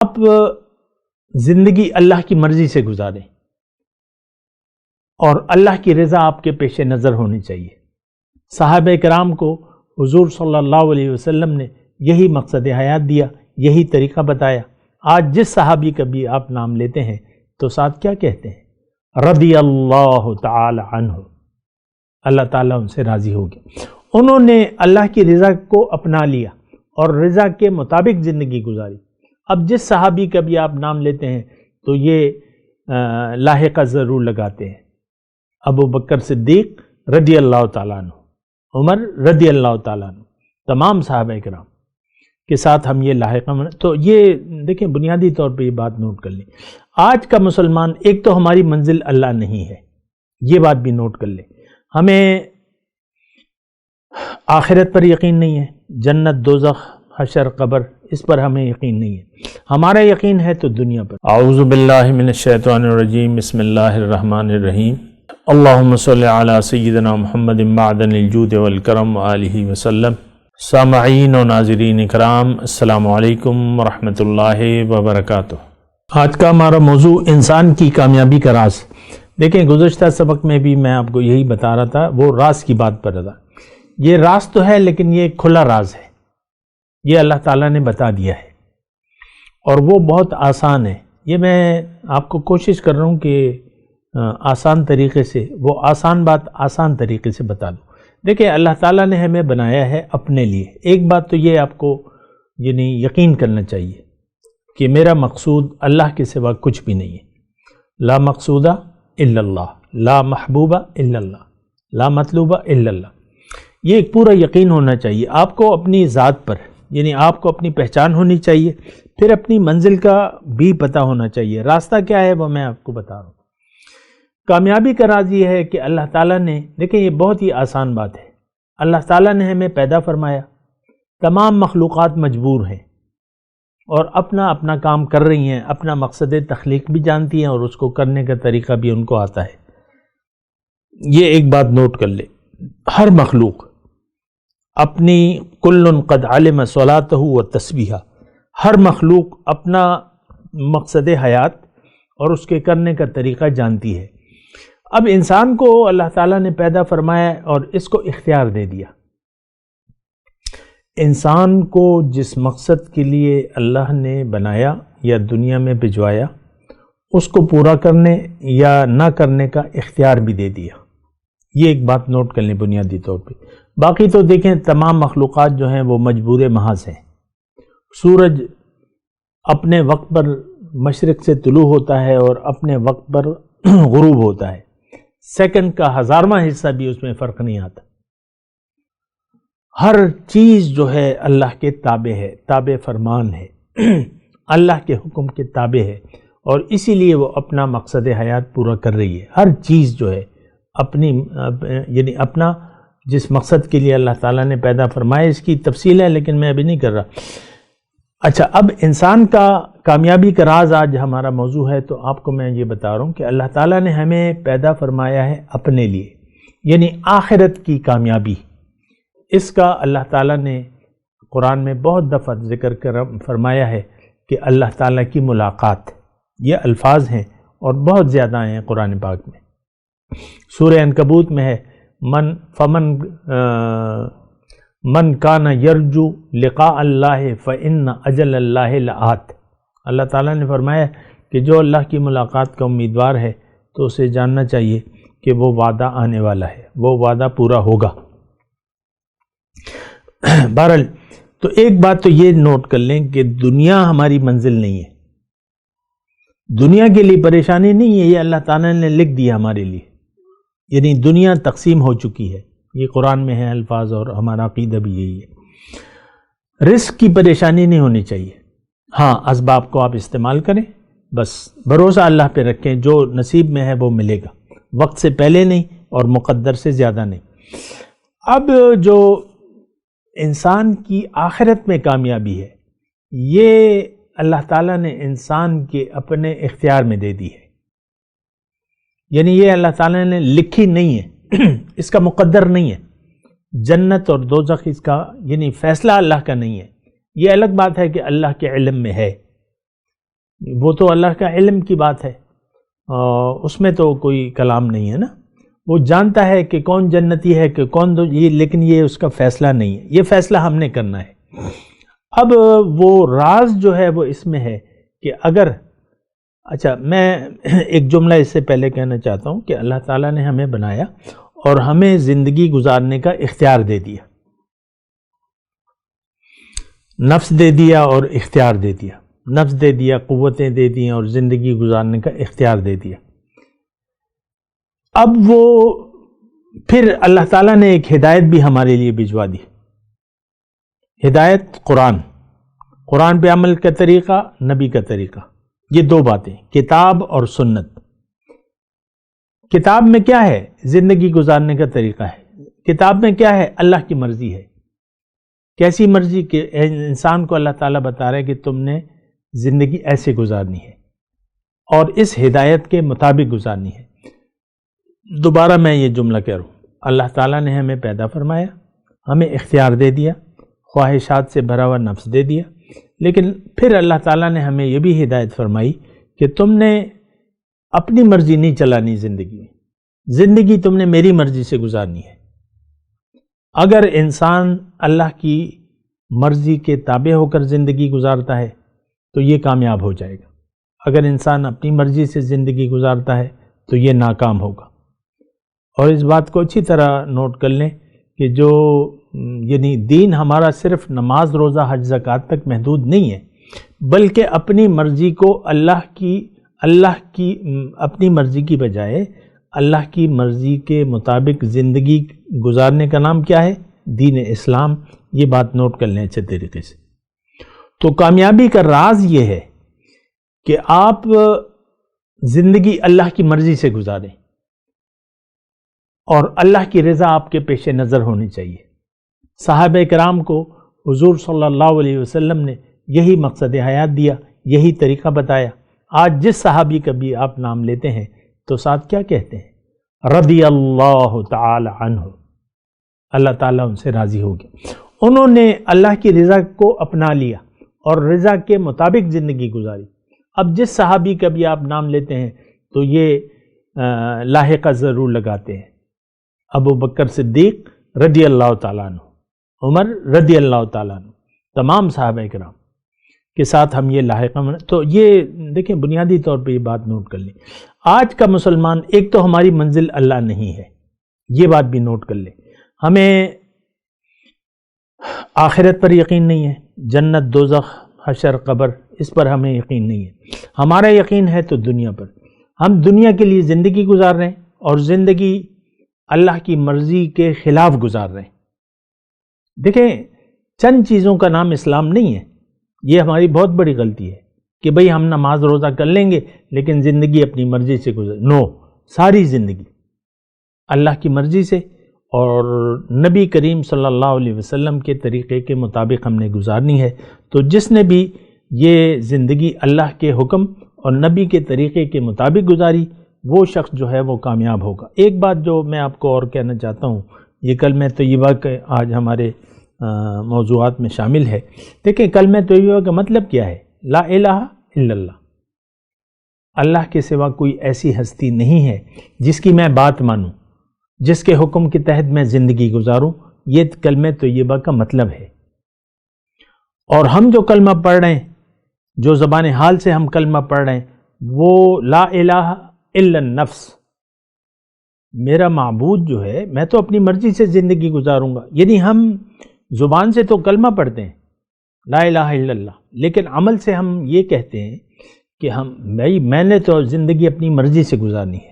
آپ زندگی اللہ کی مرضی سے گزاریں اور اللہ کی رضا آپ کے پیش نظر ہونی چاہیے۔ صحابہ کرام کو حضور صلی اللہ علیہ وسلم نے یہی مقصد حیات دیا، یہی طریقہ بتایا۔ آج جس صحابی کا بھی آپ نام لیتے ہیں تو ساتھ کیا کہتے ہیں؟ رضی اللہ تعالی عنہ، اللہ تعالیٰ ان سے راضی ہو گیا۔ انہوں نے اللہ کی رضا کو اپنا لیا اور رضا کے مطابق زندگی گزاری۔ اب جس صحابی کا بھی آپ نام لیتے ہیں تو یہ لاحقہ ضرور لگاتے ہیں۔ ابو بکر صدیق رضی اللہ تعالیٰ عنہ، عمر رضی اللہ تعالیٰ عنہ، تمام صحابہ کرام کے ساتھ ہم یہ لاحقہ تو یہ دیکھیں، بنیادی طور پہ یہ بات نوٹ کر لیں۔ آج کا مسلمان ایک تو ہماری منزل اللہ نہیں ہے، یہ بات بھی نوٹ کر لیں۔ ہمیں آخرت پر یقین نہیں ہے، جنت دوزخ حشر قبر، اس پر ہمیں یقین نہیں ہے۔ ہمارا یقین ہے تو دنیا پر۔ اعوذ باللہ من الشیطان الرجیم، بسم اللہ الرحمن الرحیم۔ اللہم صلی علی سیدنا محمد معدن الجود والکرم وآلہ وسلم۔ سامعین و ناظرین اکرام، السلام علیکم ورحمۃ اللہ وبرکاتہ۔ آج کا ہمارا موضوع انسان کی کامیابی کا راز۔ دیکھیں، گزشتہ سبق میں بھی میں آپ کو یہی بتا رہا تھا، وہ راز کی بات پر تھا۔ یہ راز تو ہے لیکن یہ کھلا راز ہے، یہ اللہ تعالیٰ نے بتا دیا ہے اور وہ بہت آسان ہے۔ یہ میں آپ کو کوشش کر رہا ہوں کہ آسان طریقے سے وہ آسان بات آسان طریقے سے بتا دوں۔ دیکھیں، اللہ تعالیٰ نے ہمیں بنایا ہے اپنے لیے۔ ایک بات تو یہ آپ کو یقین کرنا چاہیے کہ میرا مقصود اللہ کے سوا کچھ بھی نہیں ہے۔ لا مقصودہ الا اللہ، لا محبوبہ الا اللہ، لا مطلوبہ الا اللہ۔ یہ ایک پورا یقین ہونا چاہیے آپ کو اپنی ذات پر، یعنی آپ کو اپنی پہچان ہونی چاہیے، پھر اپنی منزل کا بھی پتہ ہونا چاہیے۔ راستہ کیا ہے وہ میں آپ کو بتا رہا ہوں۔ کامیابی کا راز یہ ہے کہ اللہ تعالیٰ نے، دیکھیں یہ بہت ہی آسان بات ہے، اللہ تعالیٰ نے ہمیں پیدا فرمایا، تمام مخلوقات مجبور ہیں اور اپنا اپنا کام کر رہی ہیں، اپنا مقصد تخلیق بھی جانتی ہیں اور اس کو کرنے کا طریقہ بھی ان کو آتا ہے۔ یہ ایک بات نوٹ کر لے، ہر مخلوق اپنی کل قد علم صلاتہ و تسبیحہ، ہر مخلوق اپنا مقصد حیات اور اس کے کرنے کا طریقہ جانتی ہے۔ اب انسان کو اللہ تعالیٰ نے پیدا فرمایا اور اس کو اختیار دے دیا۔ انسان کو جس مقصد کے لیے اللہ نے بنایا یا دنیا میں بھجوایا، اس کو پورا کرنے یا نہ کرنے کا اختیار بھی دے دیا۔ یہ ایک بات نوٹ کر لیں بنیادی طور پہ۔ باقی تو دیکھیں، تمام مخلوقات جو ہیں وہ مجبور محض ہیں۔ سورج اپنے وقت پر مشرق سے طلوع ہوتا ہے اور اپنے وقت پر غروب ہوتا ہے، سیکنڈ کا ہزارواں حصہ بھی اس میں فرق نہیں آتا۔ ہر چیز جو ہے اللہ کے تابع ہے، تابع فرمان ہے، اللہ کے حکم کے تابع ہے، اور اسی لیے وہ اپنا مقصد حیات پورا کر رہی ہے۔ ہر چیز جو ہے اپنی اپنا جس مقصد کے لیے اللہ تعالیٰ نے پیدا فرمایا، اس کی تفصیل ہے لیکن میں ابھی نہیں کر رہا۔ اچھا، اب انسان کا کامیابی کا راز آج ہمارا موضوع ہے، تو آپ کو میں یہ بتا رہا ہوں کہ اللہ تعالیٰ نے ہمیں پیدا فرمایا ہے اپنے لیے، یعنی آخرت کی کامیابی۔ اس کا اللہ تعالیٰ نے قرآن میں بہت دفعہ ذکر فرمایا ہے کہ اللہ تعالیٰ کی ملاقات، یہ الفاظ ہیں اور بہت زیادہ ہیں قرآن پاک میں۔ سورہ عنکبوت میں ہے، من کان یرجو لقاء اللہ فإن اجل اللہ لآت۔ اللہ تعالیٰ نے فرمایا کہ جو اللہ کی ملاقات کا امیدوار ہے تو اسے جاننا چاہیے کہ وہ وعدہ آنے والا ہے، وہ وعدہ پورا ہوگا۔ بہرحال، تو ایک بات تو یہ نوٹ کر لیں کہ دنیا ہماری منزل نہیں ہے، دنیا کے لیے پریشانی نہیں ہے، یہ اللہ تعالیٰ نے لکھ دیا ہمارے لیے، یعنی دنیا تقسیم ہو چکی ہے، یہ قرآن میں ہے الفاظ اور ہمارا عقیدہ بھی یہی ہے۔ رزق کی پریشانی نہیں ہونی چاہیے، ہاں اسباب کو آپ استعمال کریں، بس بھروسہ اللہ پہ رکھیں، جو نصیب میں ہے وہ ملے گا، وقت سے پہلے نہیں اور مقدر سے زیادہ نہیں۔ اب جو انسان کی آخرت میں کامیابی ہے، یہ اللہ تعالیٰ نے انسان کے اپنے اختیار میں دے دی ہے، یعنی یہ اللہ تعالیٰ نے لکھی نہیں ہے، اس کا مقدر نہیں ہے۔ جنت اور دوزخ اس کا یعنی فیصلہ اللہ کا نہیں ہے، یہ الگ بات ہے کہ اللہ کے علم میں ہے، وہ تو اللہ کا علم کی بات ہے، اس میں تو کوئی کلام نہیں ہے نا. وہ جانتا ہے کہ کون جنتی ہے کہ کون یہ، لیکن یہ اس کا فیصلہ نہیں ہے، یہ فیصلہ ہم نے کرنا ہے. اب وہ راز جو ہے وہ اس میں ہے کہ اگر اچھا میں ایک جملہ اس سے پہلے کہنا چاہتا ہوں کہ اللہ تعالیٰ نے ہمیں بنایا اور ہمیں زندگی گزارنے کا اختیار دے دیا، نفس دے دیا اور اختیار دے دیا، نفس دے دیا، قوتیں دے دی اور زندگی گزارنے کا اختیار دے دیا. اب وہ پھر اللہ تعالیٰ نے ایک ہدایت بھی ہمارے لیے بھجوا دی. ہدایت قرآن پہ عمل کا طریقہ، نبی کا طریقہ، یہ دو باتیں، کتاب اور سنت. کتاب میں کیا ہے؟ زندگی گزارنے کا طریقہ ہے. کتاب میں کیا ہے؟ اللہ کی مرضی ہے. کیسی مرضی؟ کہ انسان کو اللہ تعالیٰ بتا رہا ہے کہ تم نے زندگی ایسے گزارنی ہے اور اس ہدایت کے مطابق گزارنی ہے. دوبارہ میں یہ جملہ کہہ رہا ہوں، اللہ تعالیٰ نے ہمیں پیدا فرمایا، ہمیں اختیار دے دیا، خواہشات سے بھرا ہوا نفس دے دیا، لیکن پھر اللہ تعالیٰ نے ہمیں یہ بھی ہدایت فرمائی کہ تم نے اپنی مرضی نہیں چلانی زندگی میں، زندگی تم نے میری مرضی سے گزارنی ہے. اگر انسان اللہ کی مرضی کے تابع ہو کر زندگی گزارتا ہے تو یہ کامیاب ہو جائے گا. اگر انسان اپنی مرضی سے زندگی گزارتا ہے تو یہ ناکام ہوگا. اور اس بات کو اچھی طرح نوٹ کر لیں کہ جو یعنی دین ہمارا صرف نماز، روزہ، حج، زکوٰۃ تک محدود نہیں ہے، بلکہ اپنی مرضی کو اللہ کی اپنی مرضی کی بجائے اللہ کی مرضی کے مطابق زندگی گزارنے کا نام کیا ہے؟ دین اسلام. یہ بات نوٹ کر لیں اچھے طریقے سے. تو کامیابی کا راز یہ ہے کہ آپ زندگی اللہ کی مرضی سے گزاریں اور اللہ کی رضا آپ کے پیش نظر ہونی چاہیے. صحابہ کرام کو حضور صلی اللہ علیہ وسلم نے یہی مقصد حیات دیا، یہی طریقہ بتایا. آج جس صحابی کا بھی آپ نام لیتے ہیں تو ساتھ کیا کہتے ہیں؟ رضی اللہ تعالی عنہ، اللہ تعالیٰ ان سے راضی ہو گیا. انہوں نے اللہ کی رضا کو اپنا لیا اور رضا کے مطابق زندگی گزاری. اب جس صحابی کا بھی آپ نام لیتے ہیں تو یہ لاحقہ ضرور لگاتے ہیں. ابو بکر صدیق رضی اللہ تعالیٰ عنہ، عمر رضی اللہ تعالیٰ عنہ، تمام صحابہ کرام کے ساتھ ہم یہ لاحقہ تو یہ دیکھیں بنیادی طور پہ یہ بات نوٹ کر لیں. آج کا مسلمان ایک تو ہماری منزل اللہ نہیں ہے، یہ بات بھی نوٹ کر لیں. ہمیں آخرت پر یقین نہیں ہے، جنت، دوزخ، حشر، قبر، اس پر ہمیں یقین نہیں ہے. ہمارا یقین ہے تو دنیا پر. ہم دنیا کے لیے زندگی گزار رہے ہیں اور زندگی اللہ کی مرضی کے خلاف گزار رہے ہیں. دیکھیں چند چیزوں کا نام اسلام نہیں ہے، یہ ہماری بہت بڑی غلطی ہے کہ بھئی ہم نماز روزہ کر لیں گے لیکن زندگی اپنی مرضی سے نو، ساری زندگی اللہ کی مرضی سے اور نبی کریم صلی اللہ علیہ وسلم کے طریقے کے مطابق ہم نے گزارنی ہے. تو جس نے بھی یہ زندگی اللہ کے حکم اور نبی کے طریقے کے مطابق گزاری وہ شخص جو ہے وہ کامیاب ہوگا. ایک بات جو میں آپ کو اور کہنا چاہتا ہوں، یہ کلمہ طیبہ کہ آج ہمارے موضوعات میں شامل ہے. دیکھیں کلمہ طیبہ کا مطلب کیا ہے؟ لا الہ الا اللہ، اللہ کے سوا کوئی ایسی ہستی نہیں ہے جس کی میں بات مانوں، جس کے حکم کے تحت میں زندگی گزاروں. یہ کلمہ طیبہ کا مطلب ہے. اور ہم جو کلمہ پڑھ رہے ہیں، جو زبان حال سے ہم کلمہ پڑھ رہے ہیں، وہ لا الہ الا النفس، میرا معبود جو ہے میں تو اپنی مرضی سے زندگی گزاروں گا. یعنی ہم زبان سے تو کلمہ پڑھتے ہیں لا الہ الا اللہ، لیکن عمل سے ہم یہ کہتے ہیں کہ میں نے تو زندگی اپنی مرضی سے گزارنی ہے.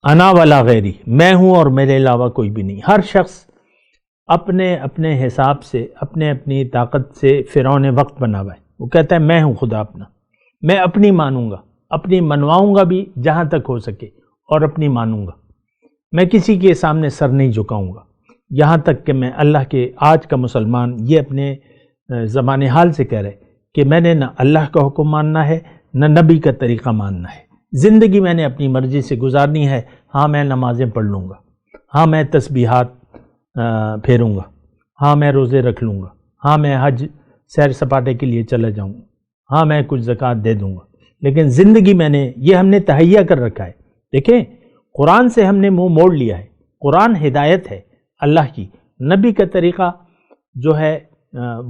انا ولا غیری، میں ہوں اور میرے علاوہ کوئی بھی نہیں. ہر شخص اپنے اپنے حساب سے، اپنی طاقت سے فرعون وقت بنا ہوا ہے. وہ کہتا ہے میں ہوں خدا اپنا، میں اپنی مانوں گا، اپنی منواؤں گا بھی جہاں تک ہو سکے اور اپنی مانوں گا. میں کسی کے سامنے سر نہیں جھکاؤں گا، یہاں تک کہ میں اللہ کے. آج کا مسلمان یہ اپنے زبان حال سے کہہ رہے کہ میں نے نہ اللہ کا حکم ماننا ہے نہ نبی کا طریقہ ماننا ہے. زندگی میں نے اپنی مرضی سے گزارنی ہے. ہاں میں نمازیں پڑھ لوں گا، ہاں میں تسبیحات پھیروں گا، ہاں میں روزے رکھ لوں گا، ہاں میں حج سیر سپاٹے کے لیے چلا جاؤں گا، ہاں میں کچھ زکوٰۃ دے دوں گا، لیکن زندگی میں نے یہ ہم نے تہیہ کر رکھا ہے۔ دیکھیں قرآن سے ہم نے منہ موڑ لیا ہے، قرآن ہدایت ہے اللہ کی، نبی کا طریقہ جو ہے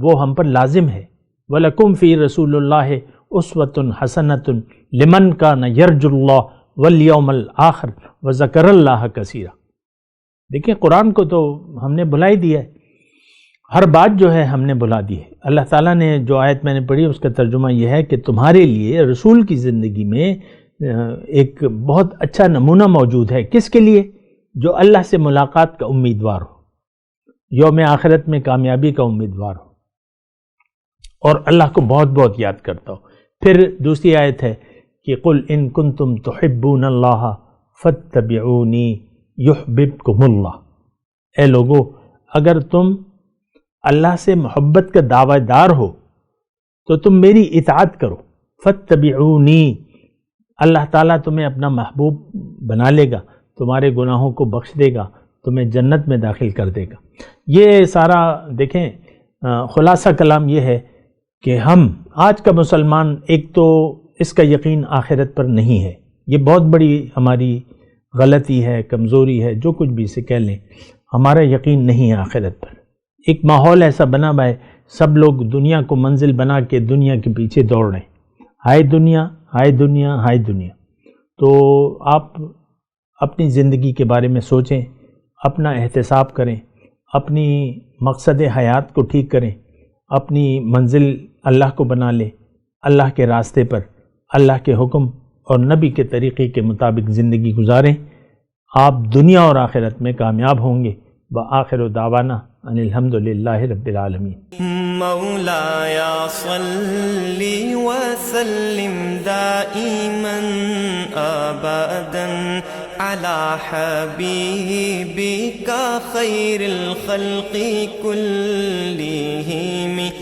وہ ہم پر لازم ہے۔ وَلَكُمْ فِي رَسُولِ اللَّهِ أُسْوَةٌ حَسَنَةٌ لِمَنْ كَانَ يَرْجُو اللَّهَ وَالْيَوْمَ الْآخِرَ وَذَكَرَ اللَّهَ كَثِيرًا۔ دیکھیں قرآن کو تو ہم نے بھلا ہی دیا ہے، ہر بات جو ہے ہم نے بھلا دی ہے۔ اللہ تعالیٰ نے جو آیت میں نے پڑھی اس کا ترجمہ یہ ہے کہ تمہارے لیے رسول کی زندگی میں ایک بہت اچھا نمونہ موجود ہے، کس کے لیے؟ جو اللہ سے ملاقات کا امیدوار ہو، یوم آخرت میں کامیابی کا امیدوار ہو، اور اللہ کو بہت بہت یاد کرتا ہو۔ پھر دوسری آیت ہے کہ قُلْ إِن كُنتُمْ تُحِبُّونَ اللَّهَ فَاتَّبِعُونِي يُحْبِبْكُمُ اللَّهُ۔ اے لوگو اگر تم اللہ سے محبت کا دعویٰ دار ہو تو تم میری اطاعت کرو، فَاتَّبِعُونِي، اللہ تعالیٰ تمہیں اپنا محبوب بنا لے گا، تمہارے گناہوں کو بخش دے گا، تمہیں جنت میں داخل کر دے گا۔ یہ سارا دیکھیں خلاصہ کلام یہ ہے کہ ہم آج کا مسلمان ایک تو اس کا یقین آخرت پر نہیں ہے، یہ بہت بڑی ہماری غلطی ہے، کمزوری ہے، جو کچھ بھی اسے کہہ لیں، ہمارا یقین نہیں ہے آخرت پر۔ ایک ماحول ایسا بنا ہوا ہے، سب لوگ دنیا کو منزل بنا کے دنیا کے پیچھے دوڑ رہے ہیں، ہائے دنیا ہائے دنیا ہائے دنیا۔ تو آپ اپنی زندگی کے بارے میں سوچیں، اپنا احتساب کریں، اپنی مقصد حیات کو ٹھیک کریں، اپنی منزل اللہ کو بنا لیں، اللہ کے راستے پر اللہ کے حکم اور نبی کے طریقے کے مطابق زندگی گزاریں، آپ دنیا اور آخرت میں کامیاب ہوں گے۔ وآخر دعوانا ان الحمدللہ رب العالمین۔ مولایا صلی وسلم دائما ابدا علی حبیبک خیر الخلق کلہم۔